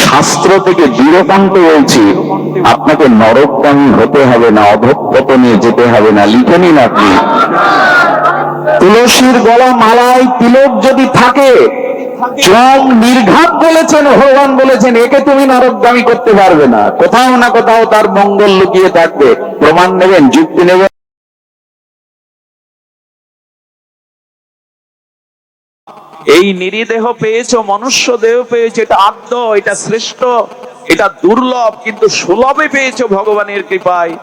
শাস্ত্র থেকে দৃঢ়কণ্ঠ বলছি, আপনাকে নরকগামী হতে হবে না, অধঃপতনে যেতে হবে না। লিখে নিন আপনি, তুলসীর গলা মালায় তিলক যদি থাকে, চরম নির্ঘাত বলেছেন, ভগবান বলেছেন একে তুমি নরকগামী করতে পারবে না। কোথাও না কোথাও তার মঙ্গল লুকিয়ে থাকবে। প্রমাণ নেবেন, যুক্তি নেবেন। এই নিরীদেহ পেয়েছো, মনুষ্য দেহ পেয়েছো, এটা আদ্য, এটা শ্রেষ্ঠ, এটা দুর্লভ, কিন্তু সুলভে পেয়েছো ভগবানের কৃপায়।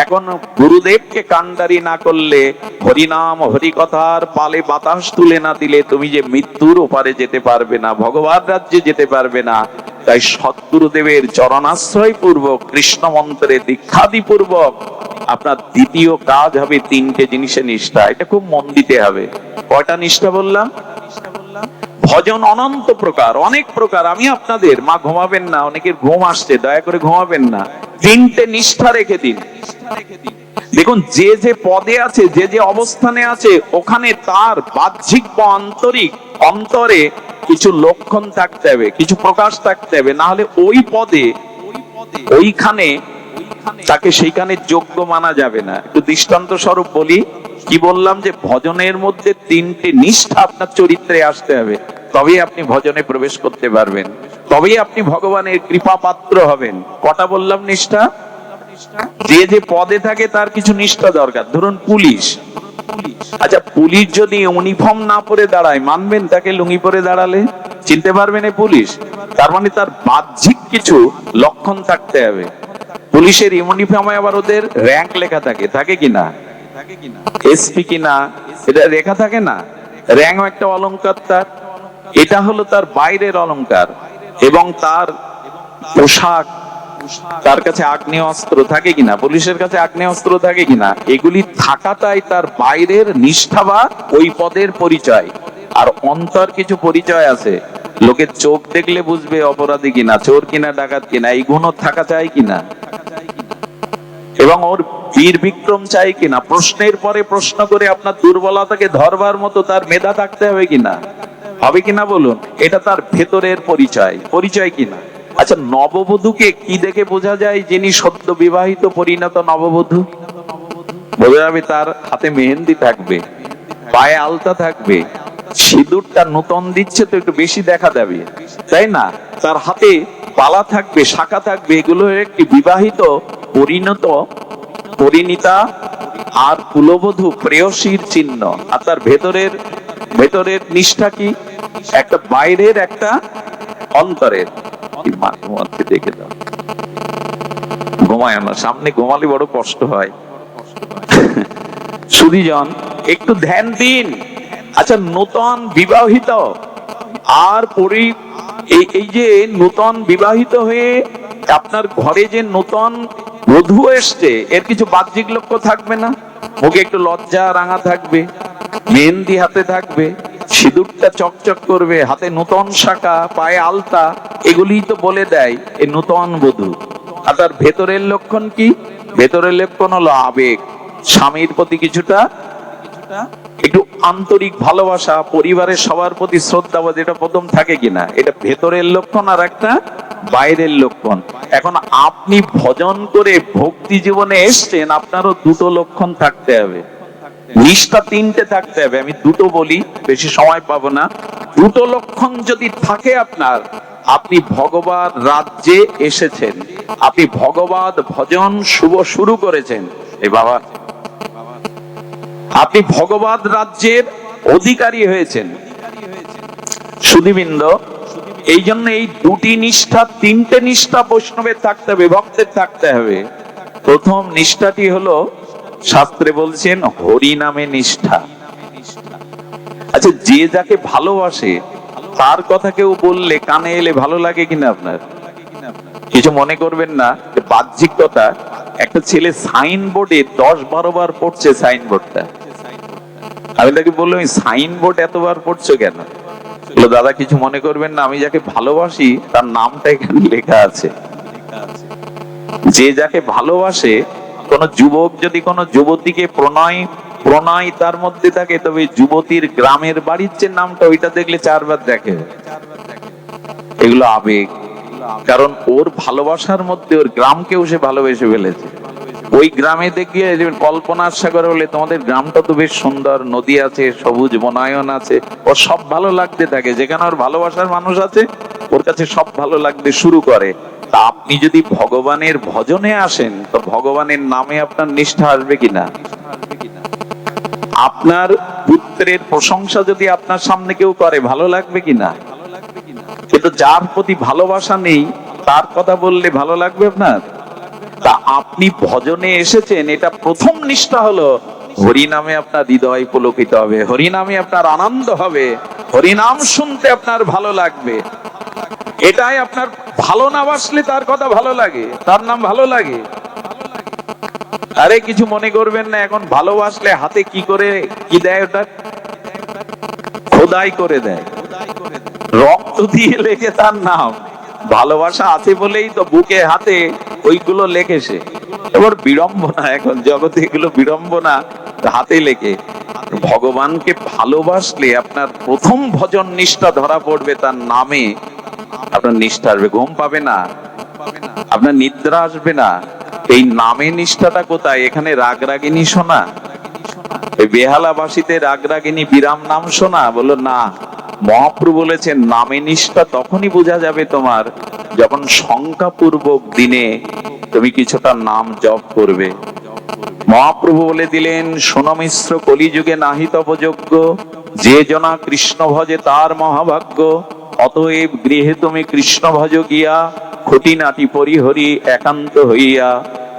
এখন গুরুদেবকে কান্ডারি না করলে, হরিনাম হরিকথার পালে বাতাস তুলে না দিলে তুমি যে মৃত্যুর ওপারে যেতে পারবে না, ভগবান রাজ্যে যেতে পারবে না। তাই সদ্গুরুদেবের চরণাশ্রয় পূর্বক, কৃষ্ণ মন্ত্রে দীক্ষাদি পূর্বক আপনার দ্বিতীয় কাজ হবে তিনটে জিনিসে নিষ্ঠা। এটা খুব মন দিতে হবে। কয়টা নিষ্ঠা বললাম? ভজন অনন্ত প্রকার, অনেক প্রকার। আমি আপনাদের, মা ঘুমাবেন না, অনেকের ঘুম আসছে, দয়া করে ঘুমাবেন না। তিনটে নিষ্ঠা রেখে দিন। দেখুন, যে যে পদে আছে, যে যে অবস্থানে আছে, ওখানে তার বাহ্যিক বা আন্তরিক অন্তরে কিছু লক্ষণ থাকতে হবে, কিছু প্রকাশ থাকতে হবে। না হলে ওই পদে, ওইখানে তাকে সেইখানে যোগ্য মানা যাবে না। একটু দৃষ্টান্ত স্বরূপ বলি। কি বললাম? যে ভজনের মধ্যে তিনটে নিষ্ঠা আপনার চরিত্রে আসতে হবে, তবেই আপনি ভজনে প্রবেশ করতে পারবেন, তবেই আপনি ভগবানের কৃপা পাত্র হবেন। কটা বললাম নিষ্ঠা? যে যে পদে থাকে তার কিছু নিষ্ঠা দরকার। ধরুন পুলিশ, আচ্ছা পুলিশ যদি ইউনিফর্ম না পরে দাঁড়ায়, মানবেন তাকে লুঙ্গি পরে দাঁড়ালে? চিনতে পারবেন পুলিশ? তার মানে তার বাহ্যিক কিছু লক্ষণ থাকতে হবে। পুলিশের ইউনিফর্মে আবার ওদের র‍্যাঙ্ক লেখা থাকে, থাকে কিনা? এসপি কিনা, এটা লেখা থাকে না? র‍্যাঙ্কও একটা অলংকার তার। এটা হলো তার বাইরের অলংকার। এবং তার পোশাক, তার কাছে আগ্নেয় অস্ত্র থাকে কিনা, পুলিশের কাছে আগ্নেয় অস্ত্র থাকে কিনা, এগুলি থাকাটাই তার বাইরের নিষ্ঠা বা ওই পদের পরিচয়। আর অন্তর কিছু পরিচয় আছে, লোকের চোখ দেখলে বুঝবে অপরাধী কিনা, চোর কিনা, ডাকাত কিনা, এই গুণ থাকা চাই কিনা, এবং ওর বীর বিক্রম চাই কিনা, প্রশ্নের পরে প্রশ্ন করে আপনার দুর্বলতাকে ধরবার মতো তার মেধা থাকতে হবে কিনা, হবে কিনা বলুন? এটা তার ভেতরের পরিচয়, পরিচয় কিনা। আচ্ছা, নববধূকে কি দেখে বোঝা যায় যিনি সদ্য বিবাহিত পরিণত নববধূ? বোঝা যাবে তার হাতে মেহেন্দি থাকবে, পায়ে আলতা থাকবে, সিঁদুরটা নতুন দিচ্ছে তো একটু বেশি দেখা যাবে, তাই না? তার হাতে পালা থাকবে, শাখা থাকবে, এগুলো একটি বিবাহিত পরিণত পরিণীতা আর কুলবধূ প্রেয়সীর চিহ্ন। আর তার ভেতরের নিষ্ঠা কি? একটা বাইরের, একটা অন্তরের। দেখে দাও, ঘুমায় না, সামনে ঘুমালে বড় কষ্ট হয়। সুধীজন, একটু ধ্যান দিন। আচ্ছা, নূতন বিবাহিত আর এই যে নূতন বিবাহিত হয়ে আপনার ঘরে যে নূতন বধূ এসছে, এর কিছু বাহ্যিক লক্ষ্য থাকবে না? মুখে একটু লজ্জা রাঙা থাকবে, মেহেন্দি হাতে থাকবে, সিঁদুরটা চকচক করবে, হাতে নূতন শাখা, পায়ে আলতা, এগুলি তো বলে দেয় এই নূতন বধূ। আর তার ভেতরের লক্ষণ কি? ভেতরের লক্ষণ হলো আবেগ, স্বামীর প্রতি কিছুটা একটু আন্তরিক ভালোবাসা, পরিবারের সবার প্রতি শ্রদ্ধা, যেটা প্রথম থাকে কিনা, এটা ভেতরের লক্ষণ। আর একটা বাইরের লক্ষণ। এখন আপনি ভজন করে ভক্তি জীবনে এসছেন, আপনারও দুটো লক্ষণ থাকতে হবে, নিষ্ঠা তিনটে থাকতে হবে। আমি দুটো বলি, বেশি সময় পাবো না। দুটো লক্ষণ যদি থাকে আপনার, আপনি ভগবান রাজ্যে এসেছেন, আপনি ভগবান ভজন শুরু করেছেন। এ বাবা, আপনি ভগবান রাজ্যের অধিকারী হয়েছেন। সুধীবৃন্দ, এই জন্য এই দুটি নিষ্ঠা, তিনটে নিষ্ঠা বৈষ্ণবের থাকতে হবে, ভক্তের থাকতে হবে। প্রথম নিষ্ঠাটি হলো, শাস্ত্রে বলছেন হরি নামে নিষ্ঠা। আচ্ছা, যে যাকে ভালোবাসে তার কথা কেউ বললে কানে এলে ভালো লাগে কিনা আপনার? কিছু মনে করবেন না, বাহ্যিক কথা। একটা ছেলে সাইনবোর্ডে 10-12 বার পড়ছে সাইনবোর্ডটা। আমি তাকে বললাম, সাইনবোর্ড এতবার পড়ছো কেন? বললো, দাদা কিছু মনে করবেন না, আমি যাকে ভালোবাসি তার নামটা এখানে লেখা আছে। যে যাকে ভালোবাসে, কোন যুবক যদি কোন যুবতীকে প্রণয় তার মধ্যে থাকে, তবে যুবতীর গ্রামের বাড়ির যে নামটা, ওইটা দেখলে 4 বার দেখে। এগুলো আবেগ। কারণ ওর ভালোবাসার মধ্যে ওর গ্রামকেও সে ভালোবেসে ফেলেছে। ওই গ্রামে দেখিয়ে কল্পনার সাগর হলে তোমাদের গ্রামটা তো বেশ সুন্দর, নদী আছে, সবুজ বনায়ন আছে, ওর সব ভালো লাগতে থাকে। যেখানে ওর ভালোবাসার মানুষ আছে ওর কাছে সব ভালো লাগতে শুরু করে। তা আপনি যদি ভগবানের ভজনে আসেন তো ভগবানের নামে আপনার নিষ্ঠা আসবে কিনা? আপনার পুত্রের প্রশংসা যদি আপনার সামনে কেউ করে ভালো লাগবে কিনা? কিন্তু যার প্রতি ভালোবাসা নেই তার কথা বললে ভালো লাগবে আপনার? তা আপনি ভজনে এসেছেন, এটা প্রথম নিষ্ঠা হলো হরি নামে আপনার হৃদয় পুলকিত হবে, হরি নামে আপনার আনন্দ হবে, হরি নাম শুনতে আপনার ভালো লাগবে। এটাই আপনার ভালো না বাসলে তার কথা ভালো লাগে, তার নাম ভালো লাগে। আরে কিছু মনে করবেন না, এখন ভালোবাসলে হাতে কি করে কি দেয়, ওটা খোদাই করে দেয়, রক্ত দিয়ে লেখে তার নাম। ভালোবাসা আছে বলেই তো বুকে হাতে ওইগুলো লেখেছে। এবার বিড়ম্বনা, এখন জগতে এগুলো বিড়ম্বনা, হাতে লেখে। ভগবানকে ভালোবাসলে আপনার প্রথম ভজন নিষ্ঠা ধরা পড়বে তার নামে। আপনার নিষ্ঠা আসবে, ঘুম পাবে না, আপনার নিদ্রা আসবে না। এই নামে নিষ্ঠাটা কোথায়? এখানে রাগ রাগিনী শোনা, এই বেহালাবাসীতে রাগ রাগিনী বিরাম নাম শোনা? বলো না, মহাপ্রভু বলেছেন নামে নিষ্ঠা তখনই বোঝা যাবে তোমার যখন সংখ্যাপূর্বক দিনে তুমি কিছুটা নাম জপ করবে। মহাপ্রভু বলে দিলেন, শোনো মিশ্র কলিযুগে নাহি তপযোগ্য, যে জনা কৃষ্ণ ভজে তার মহাভাগ্য। অতএব গৃহে তুমি কৃষ্ণ ভজ গিয়া, খুঁটিনাটি পরিহরি একান্ত হইয়া।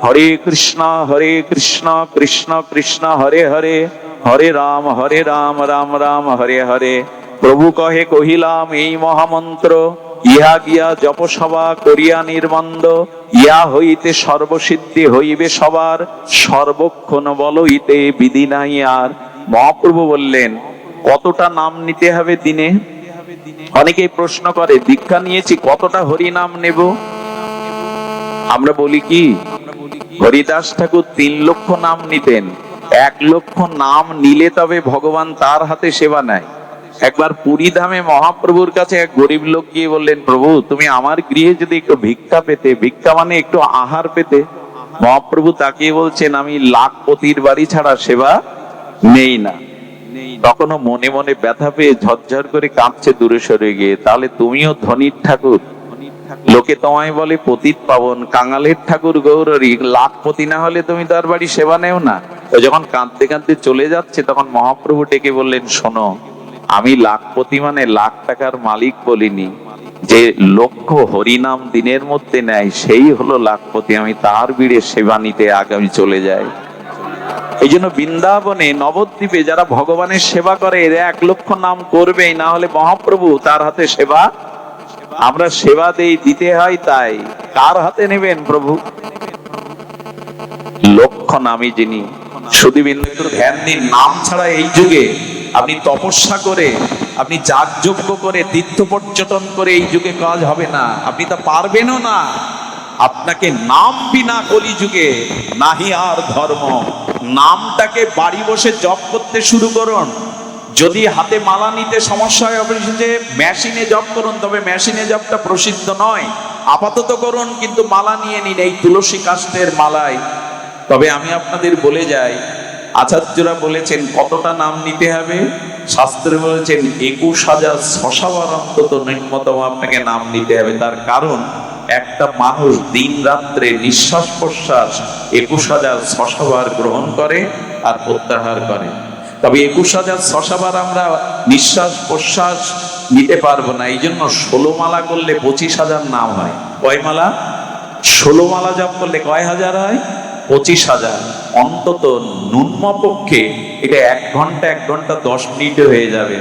হরে কৃষ্ণ কৃষ্ণ কৃষ্ণ হরে হরে, হরে রাম রাম রাম হরে হরে। প্রভু কহে কহিলাম এই মহামন্ত্র, ইহা গিয়া জপসভা করিয়া নির্বন্ধ। ইয়া হইতে সর্বসিদ্ধি হইবে সবার, সর্বক্ষণ বলইতে বিধি নাই আর। মহাপ্রভু বললেন কতটা নাম নিতে হবে দিনে? অনেকেই প্রশ্ন করে দীক্ষা নিয়েছি কতটা হরি নাম নেব? আমরা বলি কি, হরিদাস ঠাকুর 3 লক্ষ নাম নিতেন। 1 লক্ষ নাম নিলে তবে ভগবান তার হাতে সেবা নেয়। একবার পুরী ধামে মহাপ্রভুর কাছে এক গরিব লোক গিয়ে বললেন, প্রভু তুমি আমার গৃহে যদি একটু ভিক্ষা পেতে, ভিক্ষা মানে একটু আহার পেতে। মহাপ্রভু তাকিয়ে বলছেন, আমি লাখপতির বাড়ি ছাড়া সেবা নেই না। তখনও মনে মনে ব্যথা পেয়ে ঝরঝর করে কাঁদছে দূরে সরে গিয়ে। তাহলে তুমিও ধনীর ঠাকুর, লোকে তোমায় বলে পতিত পাবন, কাঙালের ঠাকুর গৌরী, লাখপতি না হলে তুমি তার বাড়ি সেবা নেও না। ও যখন কাঁদতে কাঁদতে চলে যাচ্ছে তখন মহাপ্রভু ডেকে বললেন, শোনো, আমি লাখপতি মানে লাখ টাকার মালিক বলিনি। যে লক্ষ হরিনাম দিনের মধ্যে নেয় সেই হলো লাখপতি। আমি তার বিড়ে সেবা নিতে আগামী চলে যাই। এই জন্য বৃন্দাবনে নবদ্বীপে যারা ভগবানের সেবা করে এরা 1 লক্ষ নাম করবেই, না হলে মহাপ্রভু তার হাতে সেবা, আমরা সেবা দেই, দিতে হয়। তাই কার হাতে নেবেন প্রভু? লক্ষ নামী যিনি। শুধু বিন্দু ধ্যান দিন, নাম ছাড়া এই যুগে আপনি তপস্যা করে, আপনি যাগযজ্ঞ করে, তীর্থ পর্যটন করে এই যুগে কাজ হবে না, আপনি তা পারবেনও না। আপনাকে নাম বিনা কলিযুগে নাহি আর ধর্ম। নামটাকে বাড়ি বসে জপ করতে শুরু করুন। যদি হাতে মালা নিতে সমস্যা হয় অবশ্যই মেশিনে জপ করুন, তবে মেশিনে জপটা প্রসিদ্ধ নয়। আপাতত করুন, কিন্তু মালা নিয়ে নিন এই তুলসী কাষ্ঠের মালায়। তবে আমি আপনাদের বলে যাই, আচার্যরা বলেছেন কতটা নাম নিতে হবে। শাস্ত্রে বলেছেন 21,600 বার অন্তত নিম্নতম আপনাকে নাম নিতে হবে। তার কারণ একটা মানুষ দিন রাত্রে নিঃশ্বাস প্রশ্বাস 21,600 বার গ্রহণ করে আর প্রত্যাহার করে। তবে 21,600 বার আমরা নিঃশ্বাস প্রশ্বাস নিতে পারবো না। এই জন্য 16 মালা করলে 25,000 নাম হয়। কয় মালা? 16 মালা জপ করলে কয় হাজার হয়? 25,000। অন্তত ন্যূনপক্ষে এটা 1 ঘন্টা 1 ঘন্টা 10 মিনিটে হয়ে যাবে।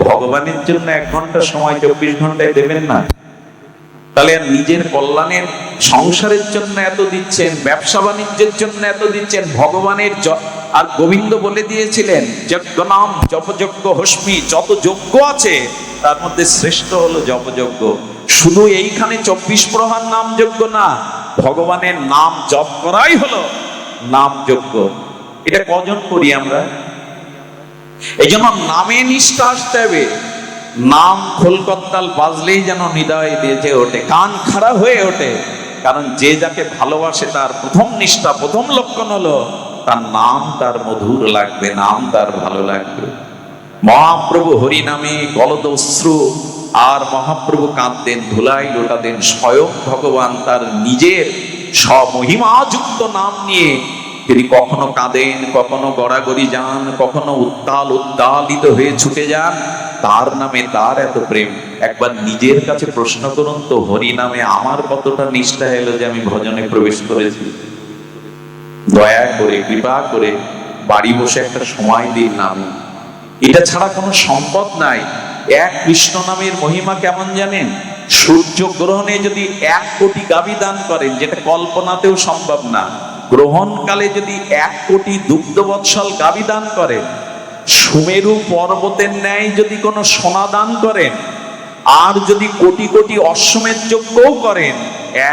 ভগবানের জন্য 1 ঘন্টা সময় 24 ঘন্টায় দেবেন না? তাহলে নিজের কল্যাণের, সংসারের জন্য এত দিচ্ছেন, ব্যবসা বাণিজ্যের জন্য এত দিচ্ছেন, ভগবানের। আর গোবিন্দ বলে দিয়েছিলেন যজ্ঞ নাম জপযজ্ঞ হস্মি, যত যজ্ঞ আছে তার মধ্যে শ্রেষ্ঠ হলো জপযজ্ঞ। শুধু এইখানে 24 প্রহার নাম যজ্ঞ না, ভগবানের নাম জপ করাই হলো নাম যজ্ঞ। এটা কজন করি আমরা? এই জন্য নামে নিষ্ঠা আসতে হবে। নাম খোলকত্তাল বাজলেই যেন হৃদয় বেজে ওঠে, কান খাড়া হয়ে ওঠে। কারণ যে যাকে ভালোবাসে তার প্রথম নিষ্ঠা, প্রথম লক্ষণ হলো তার নাম তার মধুর লাগবে, নাম তার ভালো লাগবে। মহাপ্রভু হরি নামে গলদ অশ্রু, আর মহাপ্রভু কাঁদতেন, ধুলাই লোটাতেন। স্বয়ং ভগবান তার নিজের স্বমহিমাযুক্ত নাম নিয়ে তিনি কখনো কাঁদেন, কখনো গড়াগড়ি যান, কখনো উদ্দালিত হয়ে ছুটে যান। তার নামে তার এত প্রেম। একবার নিজের কাছে প্রশ্ন করুন তো, হরি নামে আমার কতটা নিষ্ঠা এলো যে আমি ভজনে প্রবেশ করেছি। দয়া করে, কৃপা করে বাড়ি বসে একটা সময় দিন নামে। এটা ছাড়া কোনো সম্পদ নাই। এক কৃষ্ণ নামের মহিমা কেমন জানেন? সূর্য গ্রহণে যদি 1 কোটি গাভী দান করেন, যেটা কল্পনাতেও সম্ভব না, গ্রহণকালে যদি 1 কোটি দুগ্ধবৎসল গাভী দান করেন, সুমেরু পর্বতের ন্যায় যদি কোনো সোনা দান করেন, আর যদি কোটি কোটি অশ্বমেধ যজ্ঞও করেন,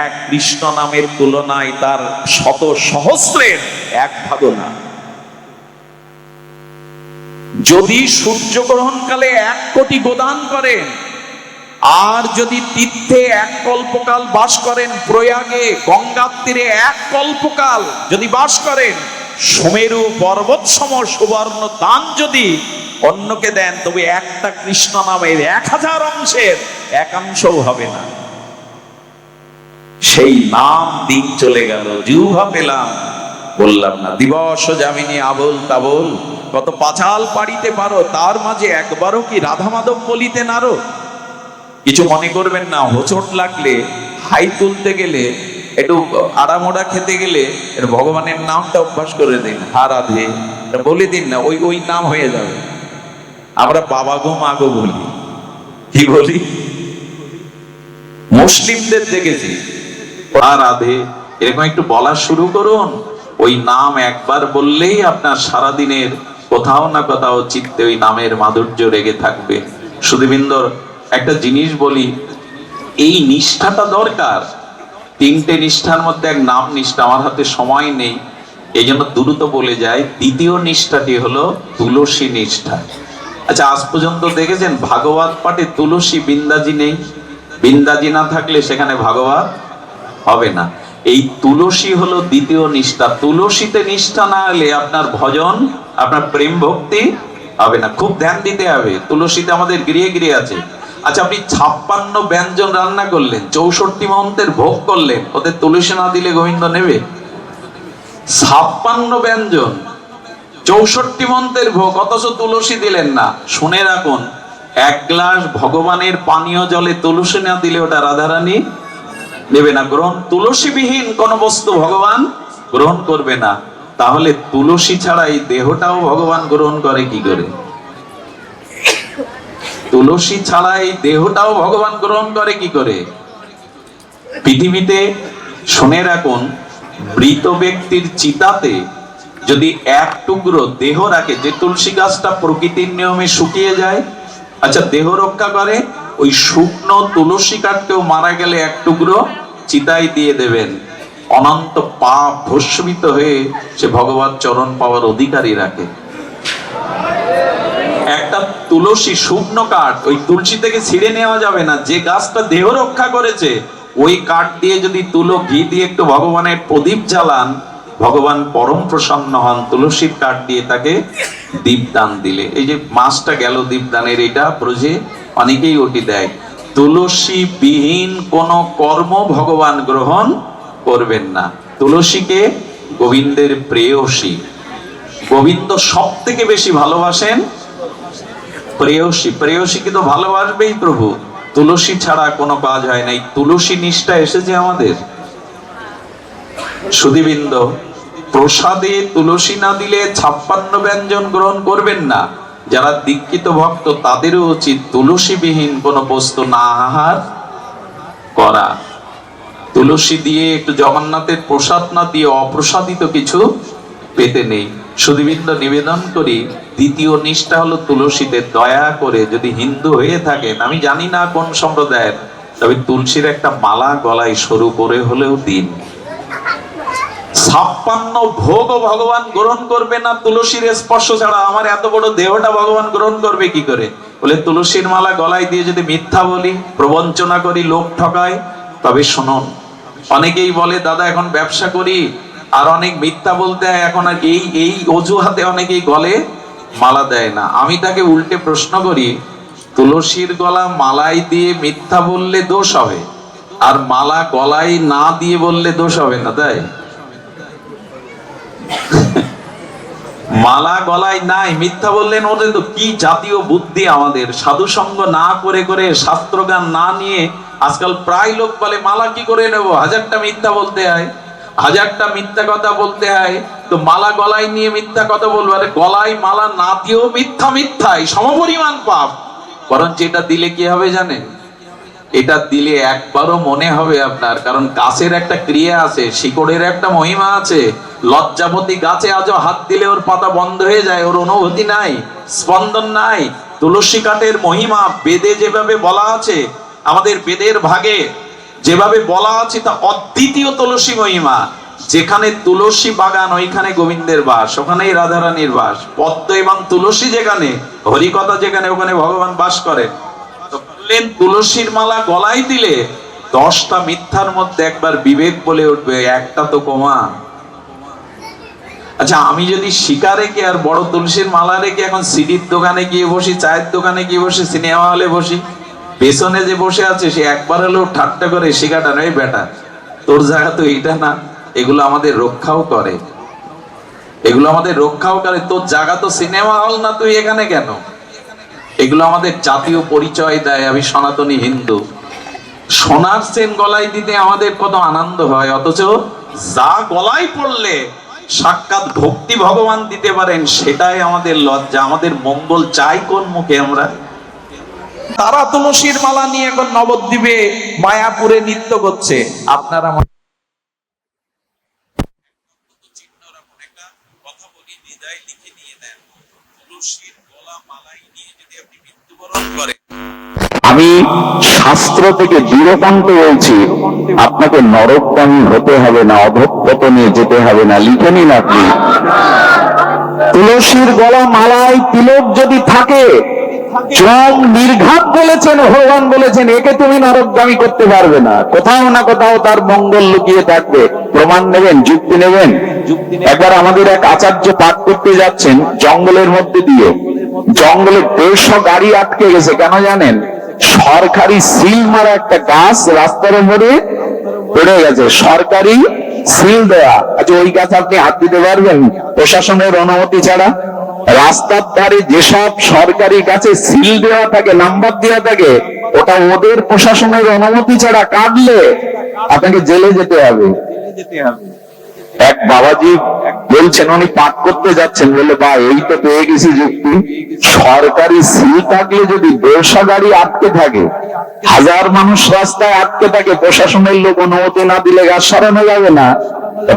এক কৃষ্ণ নামের তুলনায় তার শত সহস্রের 1 ভাগও না। যদি সূর্যগ্রহণকালে 1 কোটি গোদান করেন, আর যদি তীর্থে 1 কল্পকাল বাস করেন, প্রয়াগে গঙ্গার তীরে 1 কল্পকাল যদি বাস করেন, সুমেরু পর্বত সম সুবর্ণ দান যদি অন্যকে দেন, তবে একটা কৃষ্ণ নামের 1000 অংশের 1 অংশও হবে না। সেই নাম দিন চলে গেল, জিহ্বা পেলাম, বললাম না। দিবস যামিনী আবোল তাবোল, কত পাঁচাল পাড়িতে পারো, তার মাঝে একবারও কি রাধা মাধব বলিতে নারো। কিছু মনে করবেন না, হোঁচট লাগলে, হাই তুলতে গেলে, একটু আড়ামোড়া খেতে গেলে ভগবানের নামটা অভ্যাস করে দিন। হা রাধে বলে দিন না, ওই নাম হয়ে যাবে। আমরা বাবা গো মা গো বলি, কি বলি? মুসলিমদের দেখেছি হা রাধে এরকম একটু বলা শুরু করুন, ওই নাম একবার বললেই আপনার সারাদিনের কোথাও না কোথাও চিত্তে ওই নামের মাধুর্য রেগে থাকবে। সুধীবৃন্দর, একটা জিনিস বলি, এই নিষ্ঠাটা দরকার। 3টে নিষ্ঠার মধ্যে এক নাম নিষ্ঠা। আমার হাতে সময় নেই, এই জন্য দ্রুত বলে যায়। দ্বিতীয় নিষ্ঠাটি হলো তুলসী নিষ্ঠা। আচ্ছা, আজ পর্যন্ত দেখেছেন ভাগবত পাঠে তুলসী বিন্দাজি নেই? বিন্দাজি না থাকলে সেখানে ভাগবত হবে না। এই তুলসী হলো দ্বিতীয় নিষ্ঠা। তুলসীতে নিষ্ঠা না হলে আপনার ভজন, আপনার প্রেম ভক্তি হবে না। খুব ধ্যান দিতে হবে। তুলসীতে আমাদের গৃহে গৃহে আছে। আচ্ছা, আপনি 56 ব্যঞ্জন রান্না করলেন, 64 মন্ত্রের ভোগ করলেন, ওদের তুলসী না দিলে গোবিন্দ নেবে? 56 ব্যঞ্জন, 64 মন্ত্রের ভোগ, অথচ তুলসী দিলেন না। শুনে রাখুন, 1 গ্লাস ভগবানের পানীয় জলে তুলসী না দিলে ওটা রাধারানী নেবে না। গ্রহণ, তুলসীবিহীন কোন বস্তু ভগবান গ্রহণ করবে না। তাহলে তুলসী ছাড়া এই দেহটাও ভগবান গ্রহণ করে কি করে? তুলসী ছাড়া এই দেহটাও ভগবান গ্রহণ করে কি করে? পৃথিবীতে শুনে রাখুন, মৃত ব্যক্তির চিতাতে যদি 1 টুকরো দেহ রাখে, যে তুলসী গাছটা প্রকৃতির নিয়মে শুকিয়ে যায়, আচ্ছা দেহ রক্ষা করে, ওই শুকনো তুলসী কাঠকেও মারা গেলে 1 টুকরো চিতায় দিয়ে দেবেন। অনন্ত পাপ ভস্মিত হয়ে সে ভগবান চরণ পাওয়ার অধিকারী রাখে। একটা তুলসী শুকনো কাঠ, ওই তুলসী থেকে ছিঁড়ে নেওয়া যাবে না। যে গাছটা দেহ রক্ষা করেছে, ওই কাঠ দিয়ে যদি তুলো ঘি দিয়ে একটু ভগবানের প্রদীপ জ্বালান, ভগবান পরম প্রসন্ন হন। তুলসীর কাঠ দিয়ে তাকে দীপদান দিলে, এই যে মাসটা গেল দীপদানের, এটা ব্রজে অনেকেই ওটি দেয়। তুলসী বিহীন কোন কর্ম ভগবান গ্রহণ করবেন না। তুলসীকে গোবিন্দের প্রেয়সী, গোবিন্দ সব থেকে বেশি ভালোবাসেন প্রেয়সী। প্রেয়সীকে তো ভালোবাসবেই প্রভু। তুলসী ছাড়া কোনো কাজ হয় না। এই তুলসী নিষ্ঠা এসেছে আমাদের। সুধীবৃন্দ, প্রসাদে তুলসী না দিলে 56 ব্যঞ্জন গ্রহণ করবেন না। যারা দীক্ষিত ভক্ত তাদেরও উচিত তুলসীবিহীন কোন বস্তু না আহার করা। তুলসী দিয়ে একটু জগন্নাথের প্রসাদ না দিয়ে অপ্রসাদিত কিছু পেতে নেই। সুধীবৃন্দ, নিবেদন করি, দ্বিতীয় নিষ্ঠা হলো তুলসীতে। দয়া করে যদি হিন্দু হয়ে থাকেন, আমি জানি না কোন সম্প্রদায়ের, তবে তুলসীর একটা মালা গলায় সরু করে হলেও দিন। 56 ভোগও ভগবান গ্রহণ করবে না তুলসীর স্পর্শ ছাড়া। আমার এত বড় দেহটা ভগবান গ্রহণ করবে কি করে? বলে তুলসীর মালা গলায় দিয়ে যদি মিথ্যা বলি, প্রবঞ্চনা করি, লোক ঠকাই, তবে শুনুন, অনেকেই বলে দাদা এখন ব্যবসা করি আর অনেক মিথ্যা বলতে হয়, এখন আর এই অজুহাতে অনেকেই গলে মালা দেয় না। আমি তাকে উল্টে প্রশ্ন করি, তুলসীর গলা মালাই দিয়ে মিথ্যা বললে দোষ হবে, আর মালা গলায় না দিয়ে বললে দোষ হবে না, তাই? মালা গলায় নাই, মিথ্যা বললেন, ওদের তো কি জাতীয় বুদ্ধি আমাদের! সাধু সঙ্গ না করে করে, শাস্ত্রজ্ঞান না নিয়ে আজকাল প্রায় লোক বলে মালা কি করে নেব, 1000টা মিথ্যা বলতে হয়, 1000টা মিথ্যা কথা বলতে হয়, তো মালা গলায় নিয়ে মিথ্যা কথা বলবো। আরে গলায় মালা না দিয়েও মিথ্যা মিথ্যাই সমপরিমাণ পাপ। বরং যেটা দিলে কি হবে জানেন? এটা দিলে একবারও মনে হবে আপনার, কারণ গাছের একটা ক্রিয়া আছে, শিকড়ের একটা মহিমা আছে। লজ্জাপতি গাছে আজও হাত দিলে ওর পাতা বন্ধ হয়ে যায়, ওর অনুভূতি নাই, স্পন্দন নাই। তুলসী কাঠের মহিমা বেদে যেভাবে বলা আছে, আমাদের বেদের ভাগে যেভাবে বলা আছে, তা অদ্বিতীয় তুলসী মহিমা। যেখানে তুলসী বাগান ওইখানে গোবিন্দের বাস, ওখানেই রাধারানীর বাস। পদ্ম এবং তুলসী যেখানে, হরিকথা যেখানে, ওখানে ভগবান বাস করে। তুলসীর মালা গলায় দিলে 10টা মিথ্যার মধ্যে একবার বিবেক বলে উঠবে, একটা তো কমা। আচ্ছা, আমি যদি শিকার রেখে আর বড় তুলসীর মালা রেখে এখন সিডির দোকানে গিয়ে বসি, চায়ের দোকানে গিয়ে বসি, সিনেমা হলে বসি, পেছনে যে বসে আছে সে একবার হলেও ঠাট্টা করে শিকাটা নয়, বেটা তোর জায়গা তো এইটা না। এগুলো আমাদের রক্ষাও করে, এগুলো আমাদের রক্ষাও করে। তোর জায়গা তো সিনেমা হল না, তুই এখানে কেন? এগুলো আমাদের জাতীয় পরিচয় দেয়, আমি সনাতনী হিন্দু। সোনার চেন গলায় দিতে আমাদের কত আনন্দ হয়, অথচ যা গলায় পড়লে সাক্ষাৎ ভক্তি ভগবান দিতে পারেন, সেটাই আমাদের লজ্জা। আমাদের মঙ্গল চাই কোন মুখে আমরা? তারা তুলসীর মালা নিয়ে এখন নবদ্বীপে মায়াপুরে নৃত্য করছে। আপনারা আমি শাস্ত্র থেকে দৃঢ়কণ্ঠ বলছি, আপনাকে নরকগামী হতে হবে না, অধঃপতনে যেতে হবে না। লিখে নিন আপনি, তুলসীর গলা মালায় তিলক যদি থাকে, চরম নির্ঘাত বলেছেন ভগবান, বলেছেন একে তুমি নরকগামী করতে পারবে না। কোথাও না কোথাও তার মঙ্গল লুকিয়ে থাকবে। প্রমাণ নেবেন, যুক্তি নেবেন? একবার আমাদের এক আচার্য পাঠ করতে যাচ্ছেন জঙ্গলের মধ্যে দিয়ে, জঙ্গলে 150 গাড়ি আটকে গেছে। কেন জানেন? সরকারি সিল মারা একটা গাছ রাস্তার উপরে পড়ে গেছে, সরকারি সিল দেওয়া। আচ্ছা, ওই গাছ আপনি হাত দিতে পারবেন প্রশাসনের অনুমতি ছাড়া? রাস্তার ধারে যেসব সরকারি গাছে সিল দেওয়া থাকে, নাম্বার দেওয়া থাকে, ওটা ওদের প্রশাসনের অনুমতি ছাড়া কাটলে আপনাকে জেলে যেতে হবে। এক বাবাজি বলছেন, উনি পাঠ করতে যাচ্ছেন, বলে বা এই তো পেয়ে গেছি যুক্তি। সরকারি সিল থাকলে যদি 150 গাড়ি আটকে থাকে, 1000 মানুষ রাস্তায় আটকে থাকে, প্রশাসনের লোক অনুমতি না দিলে গাছ সরানো যাবে না।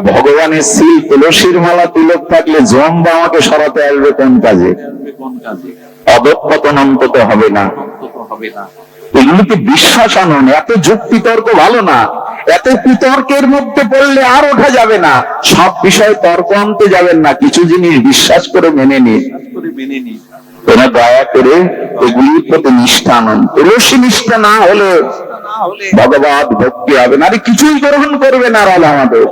ভগবানের সিল তুলসীর মালা তিলক থাকলে জম্বা আমাকে সরাতে আসবে কোন কাজে? অধঃপতন অন্তত হবে না। এগুলিতে বিশ্বাস আনুন। এত যুক্তি তর্ক ভালো না, এত বিতর্কের মধ্যে পড়লে আর ওঠা যাবে না। সব বিষয়ে তর্ক আনতে যাবেন না, কিছু জিনিস বিশ্বাস করে মেনে নিন। তোমরা দয়া করে এগুলির প্রতি নিষ্ঠা আনুন। তুলসী নিষ্ঠা না হলে ভগবত ভক্তি হবে না। আরে কিছুই গ্রহণ করবে না রাধা আমাদের।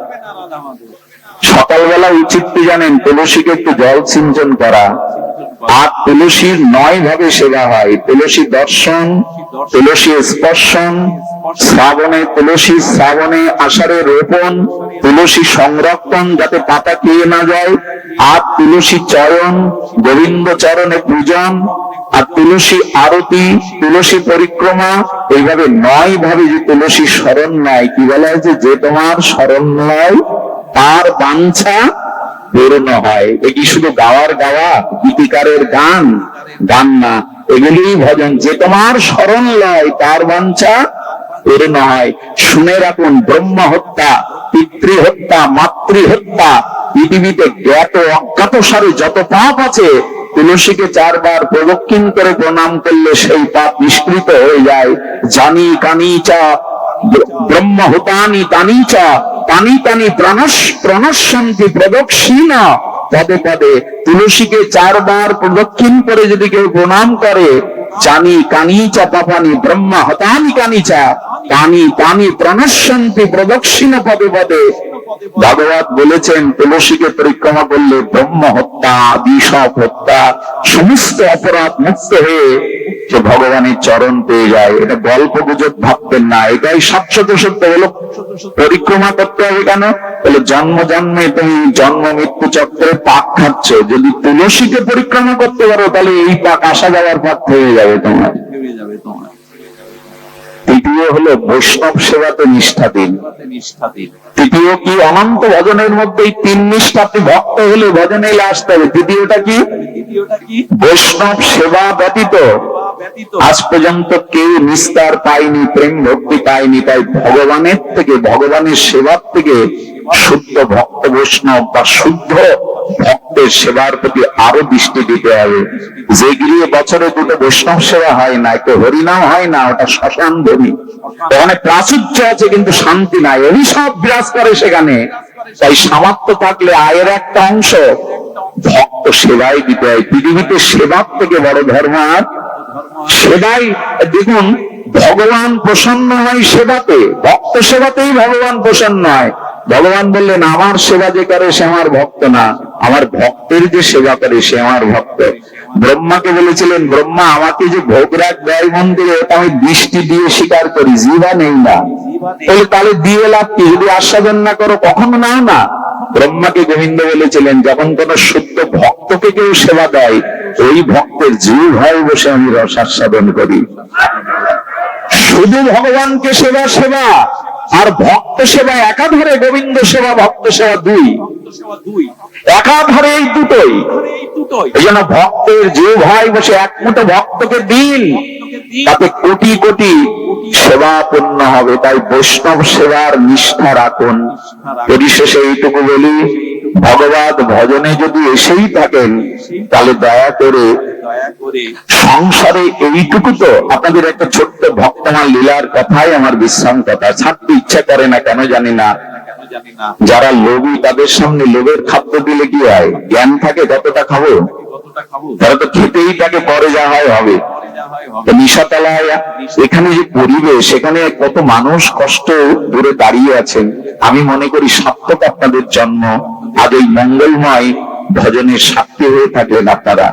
সকালবেলা উচিত কি জানেন? তুলসীকে একটু জল সিঞ্চন করা। আর তুলসীর 9 ভাবে সেবা হয়। তুলসী দর্শন, তুলসী স্পর্শন, শ্রাবণে তুলসী, শ্রাবণে আষাঢ়ে রোপণ, তুলসী সংরক্ষণ যাতে পাতা খেয়ে না যায়, আর তুলসী চয়ন, গোবিন্দ চরণে পূজন, আর তুলসী আরতি, তুলসী পরিক্রমা। এইভাবে 9 ভাবে যে তুলসী শরণ নেয়, কি বলা হয়েছে? যে তোমার শরণ নেয় তার বাঞ্ছা পূর্ণ হয়। এটি শুধু গাওয়ার গাওয়া, গীতিকারের গান, গান না, এগুলি ভজন। যে তোমার শরণ লয় তার বাঞ্ছা পূর্ণ হয়। শুনে রাখুন, ব্রহ্ম হত্যা, পিতৃ হত্যা, মাতৃ হত্যা, পৃথিবীতে জ্ঞাত অজ্ঞাত সারে যত পাপ আছে, তুলসীকে 4 বার প্রদক্ষিণ করে প্রণাম করলে সেই পাপ নিষ্কৃত হয়ে যায়। জানি কানি চা ব্রহ্ম হতানি তানি চা তানি তানি প্রণশ্যন্তি প্রদক্ষিণ পদে পদে। তুলসীকে 4 বার প্রদক্ষিণ করে যদি কেউ প্রণাম করে, জানি কানি চ পাপানি ব্রহ্ম হতানি কানি চ কানি তানি প্রণশ্যন্তি প্রদক্ষিণ পদে পদে। ভগবত বলেছেন তুলসীকে পরিক্রমা করলে ব্রহ্ম হত্যা আদি সব হত্যা সমস্ত অপরাধ মুক্ত হয়ে সে ভগবানের চরণ পেয়ে যায়। এটা গল্প গুজব ভাবতেন না, এটাই শাশ্বত সত্য। হলো পরিক্রমা করতে হবে কেন? বলে জন্ম জন্মে তুমি জন্ম মৃত্যু চক্রে পাক খাচ্ছ, যদি তুলসীকে পরিক্রমা করতে পারো তাহলে এই পাক আসা যাওয়ার পথ হয়ে যাবে তোমার। তৃতীয় হলো বৈষ্ণব সেবাতে নিষ্ঠাধীন। তৃতীয় কি? অনন্ত ভজনের মধ্যে এই তিন নিষ্ঠা। আপনি ভক্ত হলে ভজনে আসতে হবে। তৃতীয়টা কি? বৈষ্ণব সেবা ব্যতীত আজ পর্যন্ত কেউ নিস্তার পায়নি, প্রেম ভক্তি পায়নি। তাই ভগবানের থেকে, ভগবানের সেবার থেকে শুদ্ধ ভক্ত বৈষ্ণব বা শুদ্ধ ভক্তের সেবার প্রতি আরো দৃষ্টি দিতে হবে। যে গৃহে বছরে দুটো বৈষ্ণব সেবা হয় না, একটু হরিনাম হয় না, ওটা শ্মশান ধরি। ওখানে প্রাচুর্য আছে কিন্তু শান্তি নাই, অভিশাপ বিরাজ করে সেখানে। তাই সামর্থ্য থাকলে আয়ের একটা অংশ ভক্ত সেবাই দিতে হয়। পৃথিবীতে সেবার থেকে বড় ধর্ম আর সেবাই। দেখুন, ভগবান প্রসন্ন হয় সেবাতে, ভক্ত সেবাতেই ভগবান প্রসন্ন হয়। ভগবান বললেন আমার সেবা যে করে সে আমার ভক্ত না, আমার ভক্তের যে সেবা করে সে আমার ভক্ত। ব্রহ্মাকে বলেছিলেন, ব্রহ্মা আমাকে যে ভোগরাগ দেয় মন্দিরে ওটা আমি দৃষ্টি দিয়ে স্বীকার করি, জিহ্বা নেই না। তাহলে দিয়ে লাভ কি? যদি আস্বাদন না করো কখনো নাও না। ব্রহ্মাকে গোবিন্দ বলেছিলেন যখন কোন শুদ্ধ ভক্তকে কেউ সেবা দেয় ওই ভক্তের জিহ্বায় বসে আমি রস আস্বাদন করি। শুধু ভগবানকে সেবা সেবা আর ভক্ত সেবা একাধারে, গোবিন্দ সেবা ভক্ত সেবা দুই, একাধারে এই দুটোই। এই জন্য ভক্তের জিহ্বায় বসে এক মুঠো ভক্তকে দিন, তাতে কোটি কোটি সেবা পূর্ণ হবে। তাই বৈষ্ণব সেবার নিষ্ঠা রাখুন। পরিশেষে এইটুকু বলি, ভগবত ভজনে যদি এসেই থাকেন তাহলে দয়া করে সংসারে এইটুকু তো আপনাদের একটা ছোট্ট ভক্তমান লীলার কথাই আমার বিশ্রাম কথা। ছাড়তে ইচ্ছা করে না কেন জানি না। যারা লোভী তাদের সামনে লোভের খাদ্য দিলে কি হয়? জ্ঞান থাকে কতটা খাবো, তারা তো খেতেই থাকে, পরে যা হয় হবে। নিশাতলায় এখানে যে পরিবেশ, সেখানে কত মানুষ কষ্ট দূরে দাঁড়িয়ে আছেন। আমি মনে করি সার্থক আপনাদের জন্ম। আজ এই মঙ্গলময় ভজনের সাক্ষী হয়ে থাকলেন আপনারা।